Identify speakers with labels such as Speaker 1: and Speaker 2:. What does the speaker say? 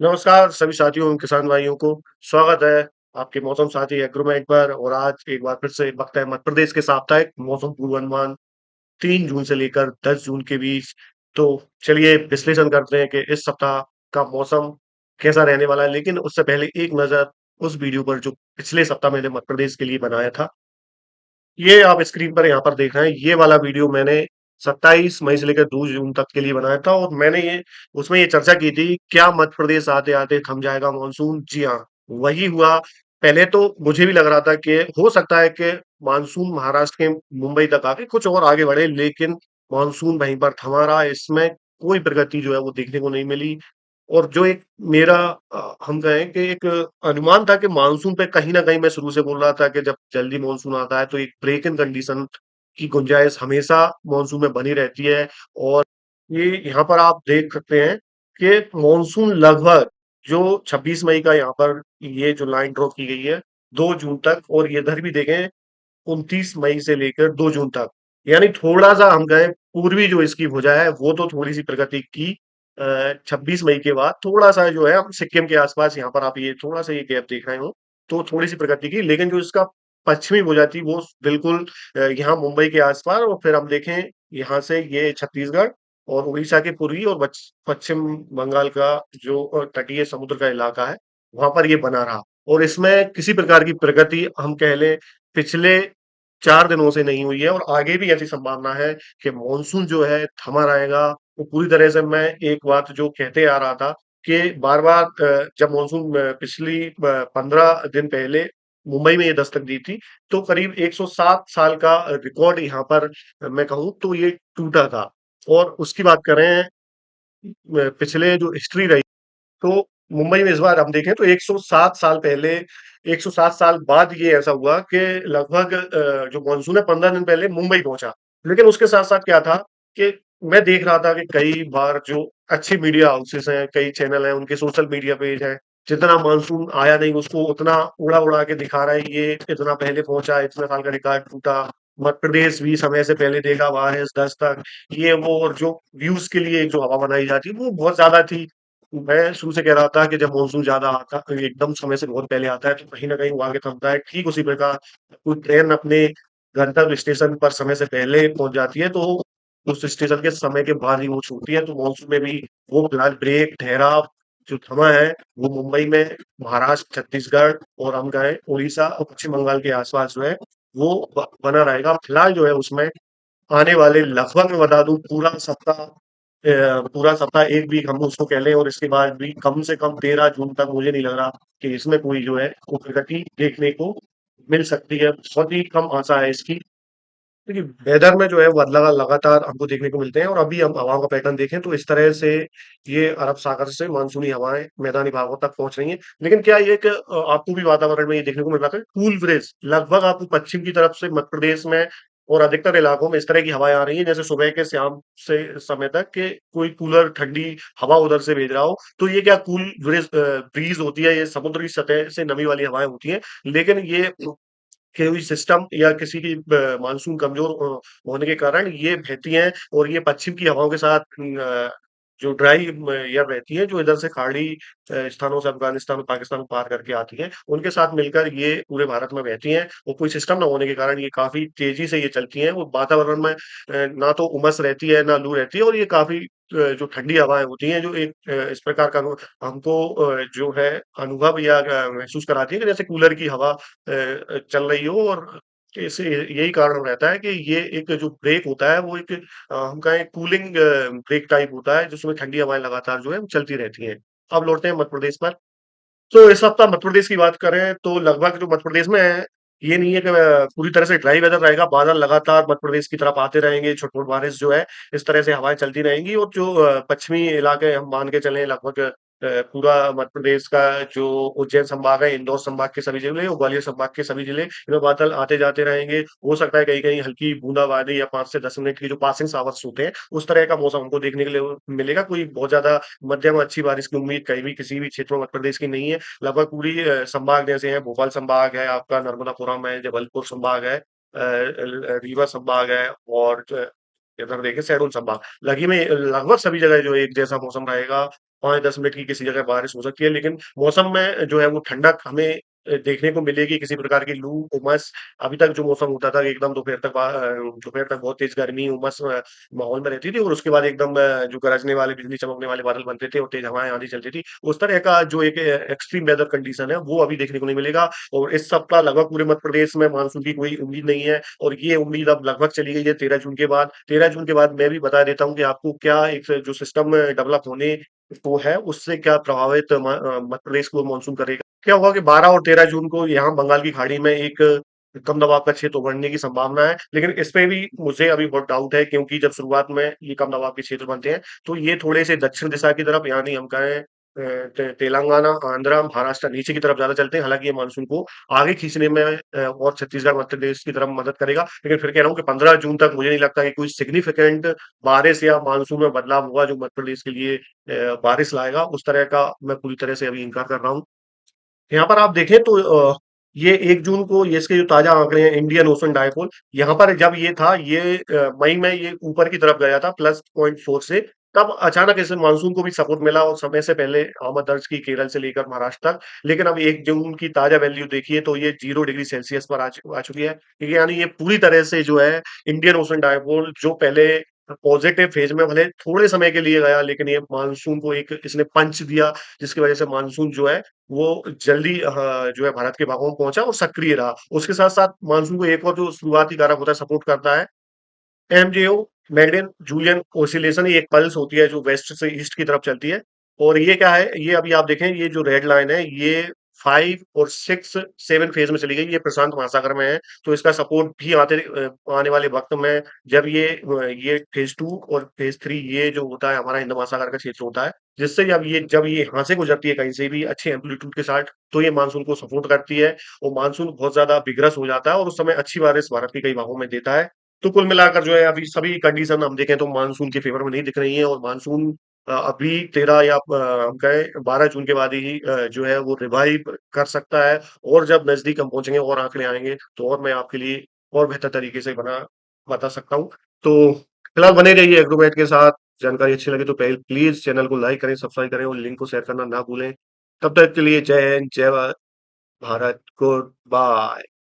Speaker 1: नमस्कार सभी साथियों एवं किसान भाइयों को। स्वागत है आपके मौसम साथी एग्रोमेट पर। और आज एक बार फिर से वक्त है मध्य प्रदेश के साप्ताहिक मौसम पूर्वानुमान 3 जून से लेकर 10 जून के बीच। तो चलिए विश्लेषण करते हैं कि इस सप्ताह का मौसम कैसा रहने वाला है। लेकिन उससे पहले एक नज़र उस वीडियो पर जो पिछले सप्ताह मैंने मध्य प्रदेश के लिए बनाया था। ये आप स्क्रीन पर यहाँ पर देख रहे हैं, ये वाला वीडियो मैंने 27 मई से लेकर 2 जून तक के लिए बनाया था और मैंने ये उसमें ये चर्चा की थी, क्या मध्य प्रदेश आते-आते थम जाएगा मानसून? जी हाँ, वही हुआ। पहले तो मुझे भी लग रहा था कि हो सकता है कि मानसून महाराष्ट्र के मुंबई तक आके कुछ और आगे बढ़े, लेकिन मानसून वहीं पर थमा रहा। इसमें कोई प्रगति जो है वो देखने को नहीं मिली। और जो एक मेरा हम कहें कि एक अनुमान था कि मानसून पे कहीं न कहीं मैं शुरू से बोल रहा था कि जब जल्दी मानसून आता है तो एक ब्रेक इन कंडीशन की गुंजाइश हमेशा मानसून में बनी रहती है। और ये यहाँ पर आप देख सकते हैं कि मानसून लगभग जो 26 मई का यहाँ पर ये जो लाइन ड्रॉ की गई है 2 जून तक, और ये इधर भी देखें 29 मई से लेकर 2 जून तक, यानी थोड़ा-सा हम कहें पूर्वी जो इसकी भुजा है वो तो थोड़ी-सी प्रगति की। 26 मई के बाद थोड़ा-सा जो है हम सिक्किम के आस-पास यहाँ पर आप ये थोड़ा-सा ये गैप देख रहे हो, तो थोड़ी-सी प्रगति की। लेकिन जो इसका पश्चिमी भुजा थी वो बिल्कुल यहाँ मुंबई के आस-पास, और फिर हम देखें यहाँ से ये छत्तीसगढ़ और उड़ीसा के पूर्वी और पश्चिम बंगाल का जो तटीय समुद्र का इलाका है, वहाँ पर ये बना रहा। और इसमें किसी प्रकार की प्रगति हम कह लें पिछले 4 दिनों से नहीं हुई है, और आगे भी ऐसी संभावना है कि मानसून जो है थमा रहेगा। तो पूरी तरह से मैं एक बात जो कहते आ रहा था कि बार-बार जब मानसून पिछली 15 दिन पहले मुंबई में ये दस्तक दी थी, तो करीब 107 साल का रिकॉर्ड यहाँ पर मैं कहूँ तो ये टूटा था। और उसकी बात करें पिछले जो हिस्ट्री रही, तो मुंबई में इस बार हम देखें तो 107 साल पहले, 107 साल बाद ये ऐसा हुआ कि लगभग जो मानसून है 15 दिन पहले मुंबई पहुंचा। लेकिन उसके साथ साथ क्या था कि मैं देख रहा था कि कई बार जो अच्छी मीडिया हाउसेस हैं, कई चैनल हैं, उनके सोशल मीडिया पेज हैं, जितना मानसून आया नहीं उसको उतना उड़ा उड़ा के दिखा रहे हैं। ये इतना पहले पहुंचा, इतने साल का रिकॉर्ड टूटा, मध्य प्रदेश भी समय से पहले देगा बारिश 10 तक, ये वो। और जो व्यूज के लिए एक जो हवा बनाई जाती है वो बहुत ज्यादा थी। मैं शुरू से कह रहा था कि जब मानसून ज़्यादा आता एकदम समय से बहुत पहले आता है, तो कहीं न कहीं वो आगे थमता है। ठीक उसी प्रकार कोई ट्रेन अपने गंतव्य स्टेशन पर समय से पहले पहुँच जाती है, तो उस स्टेशन के समय के बाद ही वो छूटती है। तो मानसून में भी वो फिलहाल ब्रेक, ठहराव जो थमा है, वो मुंबई में, महाराष्ट्र, छत्तीसगढ़ और हम कहें उड़ीसा और पश्चिम बंगाल के आस-पास जो है, वो बना रहेगा। फिलहाल जो है उसमें आने वाले लगभग मैं बता दूँ पूरा सप्ताह 1 वीक हम उसको कह लें, और इसके बाद भी कम से कम 13 जून तक मुझे नहीं लग रहा कि इसमें कोई जो है वो प्रगति देखने को मिल सकती है। बहुत ही कम आशा है इसकी। देखिए, वेदर में जो है बदलाव लगातार हमको देखने को मिलते हैं, और अभी हम हवाओं का पैटर्न देखें तो इस तरह से ये अरब सागर से मानसूनी हवाएँ मैदानी भागों तक पहुँच रही हैं। लेकिन क्या ये कि आपको भी वातावरण में ये देखने को मिल रहा है कूल ब्रिज लगभग आपको पश्चिम की तरफ से मध्य प्रदेश में और अधिकतर इलाकों में इस तरह की हवाएँ आ रही हैं, जैसे सुबह के शाम से समय तक के कोई कूलर ठंडी हवा उधर से भेज रहा हो। तो ये क्या कूल ब्रीज़ होती है, ये समुद्री सतह से नमी वाली हवाएँ होती हैं। लेकिन ये कोई सिस्टम या किसी की मानसून कमज़ोर होने के कारण ये बहती हैं, और ये पश्चिम की हवाओं के साथ जो ड्राई एयर रहती है, जो इधर से खाड़ी स्थानों से अफ़गानिस्तान और पाकिस्तान को पार करके आती हैं, उनके साथ मिलकर ये पूरे भारत में बहती हैं। और कोई सिस्टम ना होने के कारण ये काफ़ी तेज़ी से ये चलती हैं। वो वातावरण में ना तो उमस रहती है, ना लू रहती है, और ये काफ़ी जो ठंडी हवाएँ होती हैं, जो एक इस प्रकार का हमको जो है अनुभव या महसूस कराती है कि जैसे कूलर की हवा चल रही हो। और इसे यही कारण रहता है कि ये एक जो ब्रेक होता है वो एक हम कहें कूलिंग ब्रेक टाइप होता है, जिसमें ठंडी हवाएँ लगातार जो है वो चलती रहती हैं। अब लौटते हैं मध्य प्रदेश पर। तो इस हफ्ता मध्य प्रदेश की बात करें तो लगभग जो मध्य प्रदेश में है, ये नहीं है कि पूरी तरह से ड्राई वेदर रहेगा, बादल लगातार मध्य प्रदेश की तरफ आते रहेंगे, छुट-पुट बारिश जो है, इस तरह से हवाएँ चलती रहेंगी। और जो पश्चिमी इलाके हम मान के चलें लगभग पूरा मध्य प्रदेश का जो उज्जैन संभाग है, इंदौर संभाग के सभी जिले और ग्वालियर संभाग के सभी जिले, इनमें बादल आते-जाते रहेंगे। हो सकता है कहीं-कहीं हल्की बूंदाबांदी या 5 से 10 मिनट की जो पासिंग शावर्स होते हैं, उस तरह का मौसम हमको देखने के लिए मिलेगा। कोई बहुत ज़्यादा मध्यम अच्छी बारिश की उम्मीद कहीं भी किसी भी क्षेत्र में मध्य प्रदेश की नहीं है। लगभग पूरी संभाग जैसे हैं, भोपाल संभाग है, आपका नर्मदापुरम है, जबलपुर संभाग है, रीवा संभाग है, और इधर देखिए शहडोल संभाग। लगी में लगभग सभी जगह जो है एक जैसा मौसम रहेगा। 5-10 मिनट की किसी जगह बारिश हो सकती है, लेकिन मौसम में जो है वो ठंडक हमें देखने को मिलेगी, किसी प्रकार की लू, उमस। अभी तक जो मौसम होता था कि एकदम दोपहर तक बहुत तेज़ गर्मी, उमस माहौल में रहती थी और उसके बाद एकदम जो गरजने वाले, बिजली चमकने वाले बादल बनते थे और तेज़ हवाएँ, आँधी चलती थी। उस तरह का जो एक एक्सट्रीम वेदर कंडीशन है, वो अभी देखने को नहीं मिलेगा और इस सप्ताह लगभग पूरे मध्य प्रदेश में मानसून की कोई उम्मीद नहीं है और ये उम्मीद अब लगभग चली गई है 13 जून के बाद। 13 जून के बाद मैं भी बता देता हूँ कि आपको क्या एक जो सिस्टम डेवलप होने को है, उससे क्या प्रभावित मध्य प्रदेश को मानसून करेगा। क्या हुआ कि 12 और 13 जून को यहाँ बंगाल की खाड़ी में एक कम दबाव का क्षेत्र उभरने की संभावना है, लेकिन इस पे भी मुझे अभी बहुत डाउट है क्योंकि जब शुरुआत में ये कम दबाव के क्षेत्र बनते हैं, तो ये थोड़े से दक्षिण दिशा की तरफ यानी हम कहें तेलंगाना, आंध्र, महाराष्ट्र नीचे की तरफ ज़्यादा चलते हैं। हालाँकि ये मानसून को आगे खींचने में और छत्तीसगढ़, मध्य प्रदेश की तरफ मदद करेगा। लेकिन फिर कह रहा हूँ कि 15 जून तक मुझे नहीं लगता कि कोई सिग्निफिकेंट बारिश या मानसून में बदलाव होगा जो मध्य प्रदेश के लिए बारिश लाएगा। उस तरह का मैं पूरी तरह से अभी इनकार कर रहा हूँ। यहाँ पर आप देखें तो ये 1 जून को ये इसके जो ताज़ा आंकड़े हैं इंडियन ओशन डायपोल, यहाँ पर जब ये था ये मई में ये ऊपर की तरफ गया था प्लस 0.4 से, तब अचानक इसे मानसून को भी सपोर्ट मिला और समय से पहले आमद दर्ज की केरल से लेकर महाराष्ट्र तक। लेकिन अब 1 जून की ताज़ा वैल्यू देखिए तो ये 0 डिग्री सेल्सियस पर आ चुकी है। ठीक है, यानी ये पूरी तरह से जो है इंडियन ओशन डायपोल जो पहले पॉजिटिव फेज में भले थोड़े समय के लिए गया, लेकिन ये मानसून को एक इसने पंच दिया, जिसकी वजह से मानसून जो है वो जल्दी जो है भारत के भागों में पहुँचा और सक्रिय रहा। उसके साथ-साथ मानसून को एक और जो शुरुआती कारक होता है सपोर्ट करता है, एमजेओ मेरिडियन जूलियन ऑसिलेशन ये एक पल्स होती है जो वेस्ट से ईस्ट की तरफ चलती है और ये क्या है, ये अभी आप देखें ये जो रेड लाइन है ये 5 और 6 7 फेज में चली गई, ये प्रशांत महासागर में है, तो इसका सपोर्ट भी आने वाले वक्त में जब ये फेज 2 और फेज 3 ये जो होता है हमारा हिंद महासागर का क्षेत्र होता है, जिससे जब ये यहाँ से गुजरती है कहीं से भी अच्छे एम्पलीट्यूड के साथ, तो ये मानसून को सपोर्ट करती है और मानसून बहुत ज्यादा विग्रस हो जाता है और उस समय अच्छी बारिश भारत के कई भागों में देता है। तो कुल मिलाकर जो है अभी सभी कंडीशन हम देखें तो मानसून के फेवर में नहीं दिख रही है और मानसून अभी 13 या हम कहें 12 जून के बाद ही जो है वो रिवाइव कर सकता है और जब नजदीक हम पहुंचेंगे और आंकड़े आएंगे तो और मैं आपके लिए और बेहतर तरीके से बता सकता हूँ। तो फिलहाल बने रहिए एग्रोमेट के साथ। जानकारी अच्छी लगे तो प्लीज चैनल को लाइक करें, सब्सक्राइब करें और लिंक को शेयर करना ना भूलें। तब तक के लिए जय हिंद, जय भारत, गुड बाय।